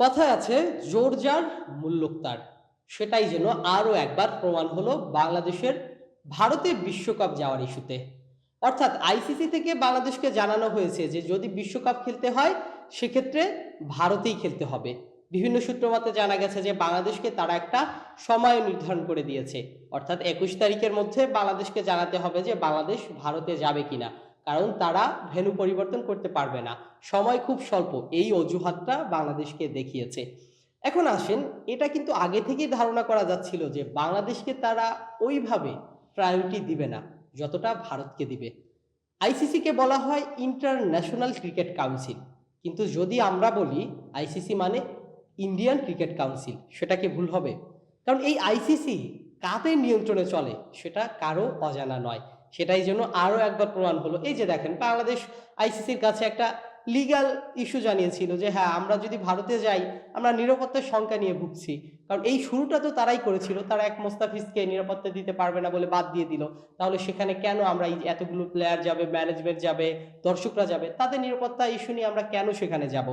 কথায় আছে জোর যার মুল্লুক তার। সেটাই যেন আরো একবার প্রমাণ হলো বাংলাদেশের ভারতে বিশ্বকাপ যাওয়ার ইস্যুতে। অর্থাৎ আইসিসি থেকে বাংলাদেশকে জানানো হয়েছে যে যদি বিশ্বকাপ খেলতে হয় সেক্ষেত্রে ভারতেই খেলতে হবে। বিভিন্ন সূত্র মতে জানা গেছে যে বাংলাদেশকে তারা একটা সময় নির্ধারণ করে দিয়েছে, অর্থাৎ ২১ তারিখের মধ্যে বাংলাদেশকে জানাতে হবে যে বাংলাদেশ ভারতে যাবে কিনা, কারণ তারা ভেন্যু পরিবর্তন করতে পারবে না, সময় খুব স্বল্প, এই অজুহাতটা বাংলাদেশকে দেখিয়েছে। এখন আসেন, এটা কিন্তু আগে থেকেই ধারণা করা যাচ্ছিল যে বাংলাদেশকে তারা ওইভাবে প্রায়োরিটি দিবে না যতটা ভারতকে দিবে। আইসিসিকে বলা হয় ইন্টারন্যাশনাল ক্রিকেট কাউন্সিল, কিন্তু যদি আমরা বলি আইসিসি মানে ইন্ডিয়ান ক্রিকেট কাউন্সিল, সেটা কি ভুল হবে? কারণ এই আইসিসি কাদের নিয়ন্ত্রণে চলে সেটা কারো অজানা নয়। সেটাই যেন আরো একবার প্রমাণ হলো। এই যে দেখেন, বাংলাদেশ আইসিসির কাছে একটা লিগ্যাল ইস্যু জানিয়েছিল যে হ্যাঁ, আমরা যদি ভারতে যাই আমরা নিরাপত্তার শঙ্কা নিয়ে ভুগছি। কারণ এই শুরুটা তো তারাই করেছিল, তারা এক মোস্তাফিজকে নিরাপত্তা দিতে পারবে না বলে বাদ দিয়ে দিল। তাহলে সেখানে কেন আমরা এই এতগুলো প্লেয়ার যাবে, ম্যানেজমেন্ট যাবে, দর্শকরা যাবে, তাদের নিরাপত্তা ইস্যু নিয়ে আমরা কেন সেখানে যাব?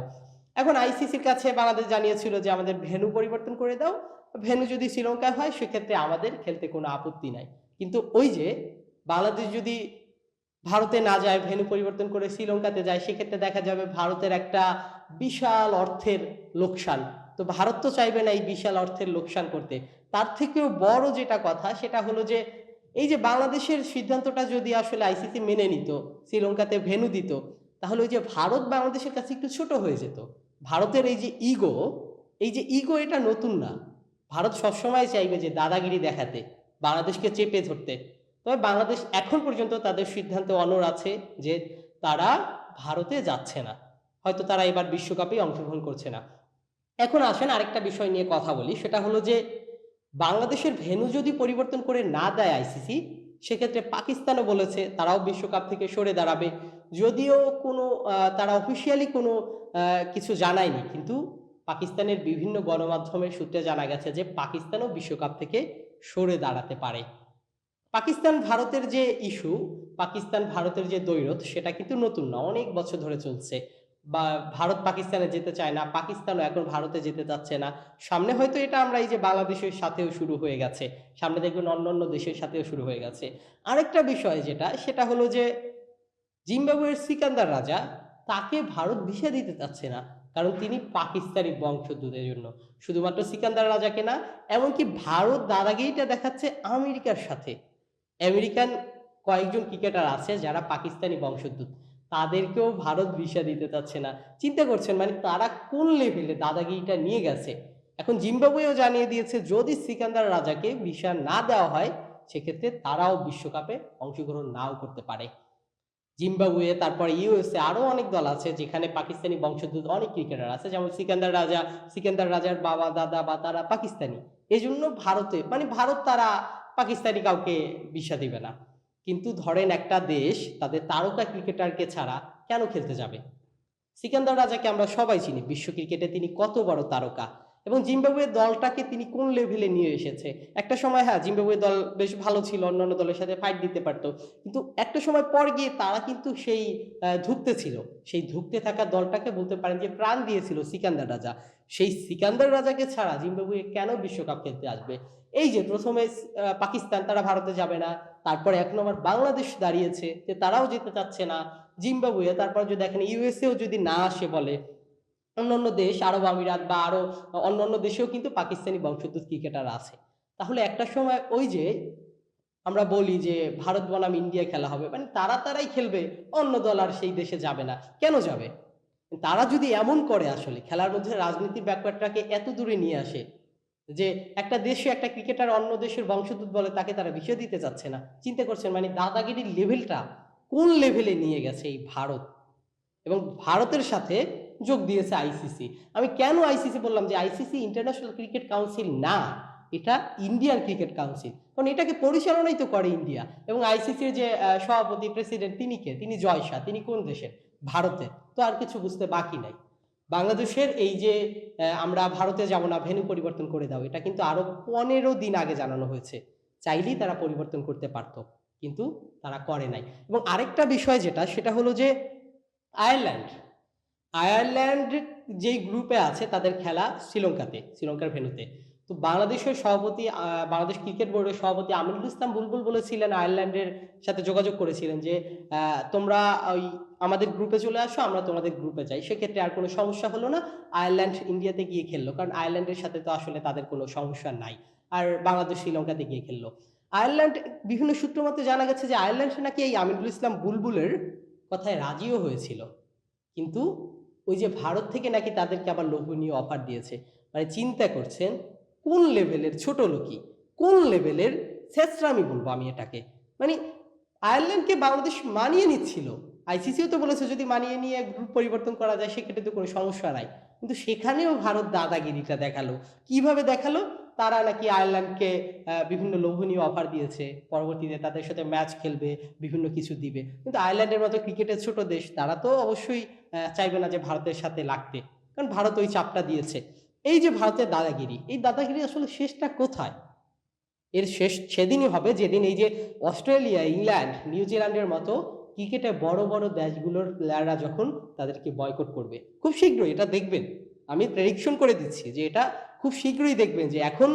এখন আইসিসির কাছে বাংলাদেশ জানিয়েছিল যে আমাদের ভেন্যু পরিবর্তন করে দাও, ভেন্যু যদি শ্রীলঙ্কায় হয় সেক্ষেত্রে আমাদের খেলতে কোনো আপত্তি নাই। কিন্তু ওই যে বাংলাদেশ যদি ভারতে না যায়, ভেন্যু পরিবর্তন করে শ্রীলঙ্কাতে যায়, সেক্ষেত্রে দেখা যাবে ভারতের একটা বিশাল অর্থের লোকসান। তো ভারত তো চাইবে না এই বিশাল অর্থের লোকসান করতে। তার থেকেও বড় যেটা কথা সেটা হলো যে এই যে বাংলাদেশের সিদ্ধান্তটা যদি আসলে আইসিসি মেনে নিত, শ্রীলঙ্কাতে ভেন্যু দিত, তাহলে ওই যে ভারত বাংলাদেশের কাছে একটু ছোট হয়ে যেত। ভারতের এই যে ইগো, এই যে ইগো, এটা নতুন না। ভারত সবসময় চাইবে যে দাদাগিরি দেখাতে, বাংলাদেশকে চেপে ধরতে। তবে বাংলাদেশ এখন পর্যন্ত তাদের সিদ্ধান্তে অনড় আছে যে তারা ভারতে যাচ্ছে না, হয়তো তারা এবার বিশ্বকাপে অংশগ্রহণ করছে না। এখন আসেন আরেকটা বিষয় নিয়ে কথা বলি, সেটা হলো যে বাংলাদেশের ভেন্যু যদি পরিবর্তন করে না দেয় আইসিসি, সেক্ষেত্রে পাকিস্তানও বলেছে তারাও বিশ্বকাপ থেকে সরে দাঁড়াবে। যদিও কোনো তারা অফিসিয়ালি কোনো কিছু জানায়নি, কিন্তু পাকিস্তানের বিভিন্ন গণমাধ্যমের সূত্রে জানা গেছে যে পাকিস্তানও বিশ্বকাপ থেকে সরে দাঁড়াতে পারে। পাকিস্তান ভারতের যে ইস্যু, পাকিস্তান ভারতের যে দ্বৈরথ, সেটা কিন্তু নতুন না, অনেক বছর ধরে চলছে। বা ভারত পাকিস্তানে যেতে চায় না, পাকিস্তানও এখন ভারতে যেতে চাচ্ছে না। সামনে হয়তো এটা আমরা এই যে বাংলাদেশের সাথেও শুরু হয়ে গেছে, সামনে দেখবেন অন্যান্য দেশের সাথেও শুরু হয়ে গেছে। আরেকটা বিষয় যেটা, সেটা হলো যে জিম্বাবুয়ের সিকান্দার রাজা, তাকে ভারত ভিসা দিতে চাচ্ছে না, কারণ তিনি পাকিস্তানি বংশোদ্ভূতের জন্য। শুধুমাত্র সিকান্দার রাজাকে না, এমনকি ভারত দাদাগিরিটা দেখাচ্ছে আমেরিকার সাথে। আমেরিকান কয়েকজন ক্রিকেটার আছে যারা পাকিস্তানি বংশোদ্ভূত, তাদেরকেও ভারত ভিসা দিতে চাচ্ছে না। চিন্তা করছেন মানে তারা কোন লেভেলে দাদাগিরিটা নিয়ে গেছে। এখন জিম্বাবুয়েও জানিয়ে দিয়েছে যদি সিকান্দার রাজাকে ভিসা না দেওয়া হয় সেক্ষেত্রে তারাও বিশ্বকাপে অংশগ্রহণ নাও করতে পারে। জিম্বাবুয়ে, তারপরে ইউএসএ, আরো অনেক দল আছে যেখানে পাকিস্তানি বংশোদ্ভূত অনেক ক্রিকেটার আছে, যেমন সিকান্দার রাজা, সিকান্দার রাজার বাবা দাদা বা তারা পাকিস্তানি। এই জন্য ভারতে মানে ভারত তারা পাকিস্তানি কাউকে ভিসা দিবে না। কিন্তু ধরেন একটা দেশ তাদের তারকা ক্রিকেটারকে ছাড়া কেন খেলতে যাবে? সিকান্দার রাজাকে আমরা সবাই চিনি, বিশ্ব ক্রিকেটে তিনি কত বড় তারকা, এবং জিম্বাবুয়ের দলটাকে তিনি কোন লেভেলে নিয়ে এসেছে। একটা সময় হ্যাঁ, জিম্বাবুয়ের দল বেশ ভালো ছিল, অন্যান্য দলের সাথে ফাইট দিতে পারতো, কিন্তু একটা সময় পর গিয়ে তারা কিন্তু সেই ধুঁকতে ছিল। সেই ধুঁকতে থাকা দলটাকে বলতে পারেন যে প্রাণ দিয়েছিল সিকান্দার রাজা। সেই সিকান্দার রাজাকে ছাড়া জিম্বাবুয়ে কেন বিশ্বকাপ খেলতে আসবে? এই যে প্রথমে পাকিস্তান, তারা ভারতে যাবে না, তারপরে এক নম্বর বাংলাদেশ দাঁড়িয়েছে যে তারাও যেতে চাচ্ছে না, জিম্বাবুয়ে, তারপর যদি দেখেন ইউএসএও যদি না আসে বলে, অন্যান্য দেশ, আরব আমিরাত বা আরো অন্যান্য দেশেও কিন্তু পাকিস্তানি বংশোদ্ভূত ক্রিকেটার আছে। তাহলে একটা সময় ওই যে আমরা বলি যে ভারত বনাম ইন্ডিয়া খেলা হবে, মানে তারাই খেলবে, অন্য দল আর সেই দেশে যাবে না। কেন যাবে? তারা যদি এমন করে, আসলে খেলার মধ্যে রাজনীতির ব্যাপারটাকে এত দূরে নিয়ে আসে যে একটা দেশে একটা ক্রিকেটার অন্য দেশের বংশোদ্ভূত বলে তাকে তারা ভিসা দিতে চাচ্ছে না, চিন্তা করছেন মানে দাদাগিরির লেভেলটা কোন লেভেলে নিয়ে গেছে এই ভারত। এবং ভারতের সাথে যোগ দিয়েছে আইসিসি। আমি কেন আইসিসি বললাম যে আইসিসি ইন্টারন্যাশনাল ক্রিকেট কাউন্সিল না, এটা ইন্ডিয়ান ক্রিকেট কাউন্সিল, কারণ এটাকে পরিচালনাই তো করে ইন্ডিয়া। এবং আইসিসির যে সভাপতি প্রেসিডেন্ট, তিনি কে? তিনি জয় শাহ, তিনি কোন দেশের? ভারতের। তো আর কিছু বুঝতে বাকি নাই। বাংলাদেশের এই যে আমরা ভারতে যাব না, ভেন্যু পরিবর্তন করে দাও, এটা কিন্তু আরো 15 দিন আগে জানানো হয়েছে। চাইলেই তারা পরিবর্তন করতে পারত, কিন্তু তারা করে নাই। এবং আরেকটা বিষয় যেটা, সেটা হলো যে আয়ারল্যান্ড, আয়ারল্যান্ড যেই গ্রুপে আছে তাদের খেলা শ্রীলঙ্কার ভেন্যুতে। তো বাংলাদেশের সভাপতি বাংলাদেশ ক্রিকেট বোর্ডের সভাপতি আমিনুল ইসলাম বুলবুল বলেছিলেন, আয়ারল্যান্ডের সাথে যোগাযোগ করেছিলেন যে তোমরা ওই আমাদের গ্রুপে চলে আসো, আমরা তোমাদের গ্রুপে যাই। সেক্ষেত্রে আর কোনো সমস্যা হলো না। আয়ারল্যান্ড ইন্ডিয়াতে গিয়ে খেললো, কারণ আয়ারল্যান্ডের সাথে তো আসলে তাদের কোনো সমস্যা নাই। আর বাংলাদেশ শ্রীলঙ্কাতে গিয়ে খেললো। আয়ারল্যান্ড, বিভিন্ন সূত্র মতে জানা গেছে যে আয়ারল্যান্ড নাকি এই আমিনুল ইসলাম বুলবুলের কথায় রাজিও হয়েছিল, কিন্তু ওই যে ভারত থেকে নাকি তাদেরকে আবার লোভনীয় অফার দিয়েছে। মানে চিন্তা করছেন কোন লেভেলের ছোট লোকই, কোন লেভেলের ছেঁচড়ামি বলবো আমি এটাকে। মানে আয়ারল্যান্ডকে বাংলাদেশ মানিয়ে নিচ্ছিল, আইসিসিও তো বলেছে যদি মানিয়ে নিয়ে গ্রুপ পরিবর্তন করা যায় সেক্ষেত্রে তো কোনো সমস্যা নাই, কিন্তু সেখানেও ভারত দাদাগিরিটা দেখালো। কিভাবে দেখালো? তারা নাকি আয়ারল্যান্ডকে বিভিন্ন লোভনীয় অফার দিয়েছে, পরবর্তীতে তাদের সাথে ম্যাচ খেলবে, বিভিন্ন কিছু দিবে। কিন্তু আয়ারল্যান্ডের মতো ক্রিকেটের ছোট দেশ, তারা তো অবশ্যই চাইবে না যে ভারতের সাথে লাগতে, কারণ ভারত ওই চাপটা দিয়েছে। এই যে ভারতের দাদাগিরি, এই দাদাগিরি আসলে শেষটা কোথায়? এর শেষ সেদিনই হবে যেদিন এই যে অস্ট্রেলিয়া, ইংল্যান্ড, নিউজিল্যান্ডের মতো ক্রিকেটে বড় বড় দেশগুলোর প্লেয়াররা যখন তাদেরকে বয়কট করবে। খুব শীঘ্রই এটা দেখবেন, আমি প্রেডিকশন করে দিচ্ছি যে এটা খুব শীঘ্রই দেখবেন যে এখন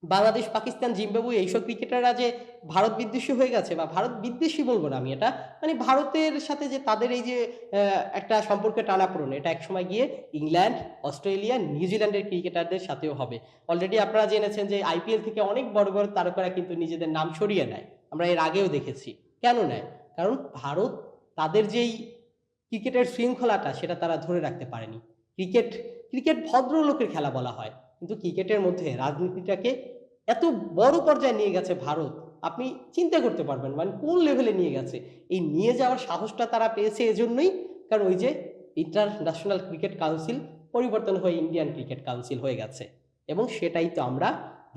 বাংলাদেশ, পাকিস্তান, জিম্বাবুয়ে এইসব ক্রিকেটাররা যে ভারত বিদ্বেষী হয়ে গেছে, বা ভারত বিদ্বেষী বলবো না আমি এটা, মানে ভারতের সাথে যে তাদের এই যে একটা সম্পর্কে টানাপোড়েন, এটা একসময় গিয়ে ইংল্যান্ড, অস্ট্রেলিয়া, নিউজিল্যান্ডের ক্রিকেটারদের সাথেও হবে। অলরেডি আপনারা জেনেছেন যে আইপিএল থেকে অনেক বড় বড় তারকারা কিন্তু নিজেদের নাম সরিয়ে নেয়, আমরা এর আগেও দেখেছি। কেন নেয়? কারণ ভারত তাদের যেই ক্রিকেটের শৃঙ্খলাটা সেটা তারা ধরে রাখতে পারেনি। ক্রিকেট ক্রিকেট ভদ্রলোকের খেলা বলা হয়, কিন্তু ক্রিকেটের মধ্যে রাজনীতিটাকে এত বড় পর্যায়ে নিয়ে গেছে ভারত, আপনি চিন্তা করতে পারবেন মানে কোন লেভেলে নিয়ে গেছে। এই নিয়ে যাওয়ার সাহসটা তারা পেয়েছে এজন্যই, কারণ ওই যে ইন্টারন্যাশনাল ক্রিকেট কাউন্সিল পরিবর্তন হয়ে ইন্ডিয়ান ক্রিকেট কাউন্সিল হয়ে গেছে, এবং সেটাই তো আমরা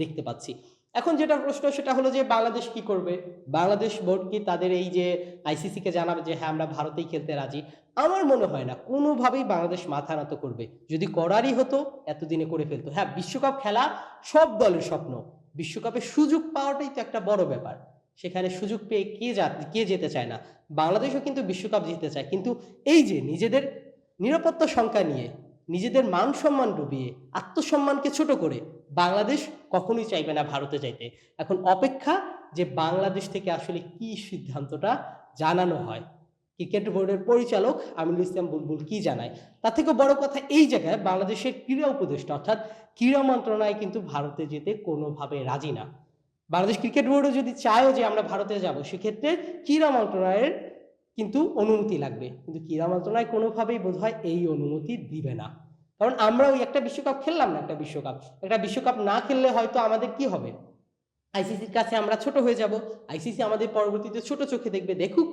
দেখতে পাচ্ছি। এখন যেটা প্রশ্ন সেটা হলো যে বাংলাদেশ কি করবে? বাংলাদেশ বোর্ড কি তাদের এই যে আইসিসিকে জানাবে যে হ্যাঁ আমরা ভারতেই খেলতে রাজি? আমার মনে হয় না কোনোভাবেই বাংলাদেশ মাথা নত করবে। যদি করারই হতো এতদিনে করে ফেলতো। হ্যাঁ, বিশ্বকাপ খেলা সব দলের স্বপ্ন, বিশ্বকাপে সুযোগ পাওয়াটাই তো একটা বড় ব্যাপার। সেখানে সুযোগ পেয়ে কে যেতে চায় না? বাংলাদেশও কিন্তু বিশ্বকাপ জিততে চায়, কিন্তু এই যে নিজেদের নিরাপত্তা সংখ্যা নিয়ে, নিজেদের মান সম্মান ডুবিয়ে, আত্মসম্মানকে ছোট করে বাংলাদেশ কখনোই চাইবে না ভারতে যাইতে। এখন অপেক্ষা যে বাংলাদেশ থেকে আসলে কি সিদ্ধান্তটা জানানো হয়, ক্রিকেট বোর্ডের পরিচালক আমিনুল ইসলাম বুলবুল কি জানায়। তার থেকে বড় কথা, এই জায়গায় বাংলাদেশের ক্রীড়া উপদেষ্টা অর্থাৎ ক্রীড়া মন্ত্রণালয় কিন্তু ভারতে যেতে কোনোভাবে রাজি না। বাংলাদেশ ক্রিকেট বোর্ডও যদি চায়ও যে আমরা ভারতে যাব, সেক্ষেত্রে ক্রীড়া মন্ত্রণালয়ের কিন্তু অনুমতি লাগবে, কিন্তু ক্রীড়া মন্ত্রণালয় কোনোভাবেই বোধহয় এই অনুমতি দিবে না। কারণ আমরা ওই একটা বিশ্বকাপ খেললাম না, একটা বিশ্বকাপ না খেললে হয়তো আমাদের কি হবে, আইসিসির কাছে আমরা ছোট হয়ে যাব। আইসিসি আমাদের পরবর্তীতে ছোট চোখে দেখবে, দেখুক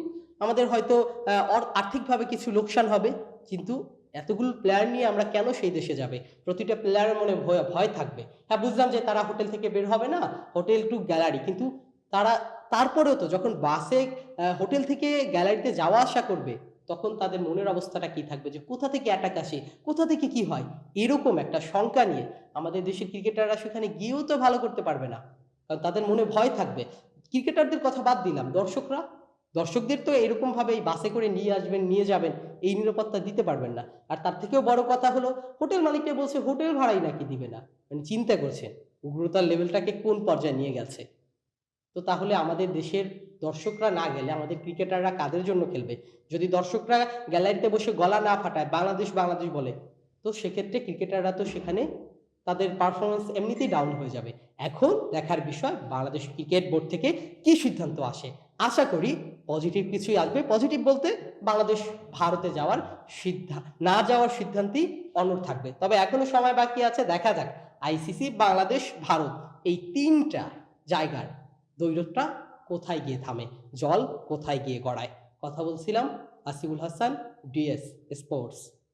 আমাদের হয়তো আর্থিকভাবে কিছু লোকসান হবে, কিন্তু এতগুলো প্লেয়ার নিয়ে আমরা কেন সেই দেশে যাবে? প্রতিটা প্লেয়ারের মনে ভয় ভয় থাকবে। হ্যাঁ, বুঝলাম যে তারা হোটেল থেকে বের হবে না, হোটেল টু গ্যালারি, কিন্তু তারা তারপরেও তো যখন বাসে হোটেল থেকে গ্যালারিতে যাওয়া আসা করবে, তখন তাদের মনের অবস্থাটা কি থাকবে, যে কোথা থেকে অ্যাটাক আসে, কোথা থেকে কি হয়, এরকম একটা শঙ্কা নিয়ে আমাদের দেশের ক্রিকেটাররা সেখানে গিয়েও তো ভালো করতে পারবে না, কারণ তাদের মনে ভয় থাকবে। ক্রিকেটারদের কথা বাদ দিলাম, দর্শকদের তো এরকম ভাবে এই বাসে করে নিয়ে আসবেন, নিয়ে যাবেন, এই নিরাপত্তা দিতে পারবেন না। আর তার থেকেও বড় কথা হলো হোটেল মালিকটা বলছে হোটেল ভাড়াই নাকি দিবে না। মানে চিন্তা করছেন উগ্রতার লেভেলটাকে কোন পর্যায়ে নিয়ে গেছে। তো তাহলে আমাদের দেশের দর্শকরা না গেলে আমাদের ক্রিকেটাররা কাদের জন্য খেলবে? যদি দর্শকরা গ্যালারিতে বসে গলা না ফাটায় বাংলাদেশ বাংলাদেশ বলে, তো সেক্ষেত্রে ক্রিকেটাররা তো সেখানে তাদের পারফরমেন্স এমনিতেই ডাউন হয়ে যাবে। এখন দেখার বিষয় বাংলাদেশ ক্রিকেট বোর্ড থেকে কি সিদ্ধান্ত আসে। আশা করি পজিটিভ কিছুই আসবে। পজিটিভ বলতে বাংলাদেশ ভারতে না যাওয়ার সিদ্ধান্তই অনড় থাকবে। তবে এখনো সময় বাকি আছে, দেখা যাক আইসিসি, বাংলাদেশ, ভারত এই তিনটা জায়গার দৈরথটা কোথায় গিয়ে থামে, জল কোথায় গিয়ে গড়ায়। কথা বলছিলাম আসিফুল হাসান, ডিএস স্পোর্টস।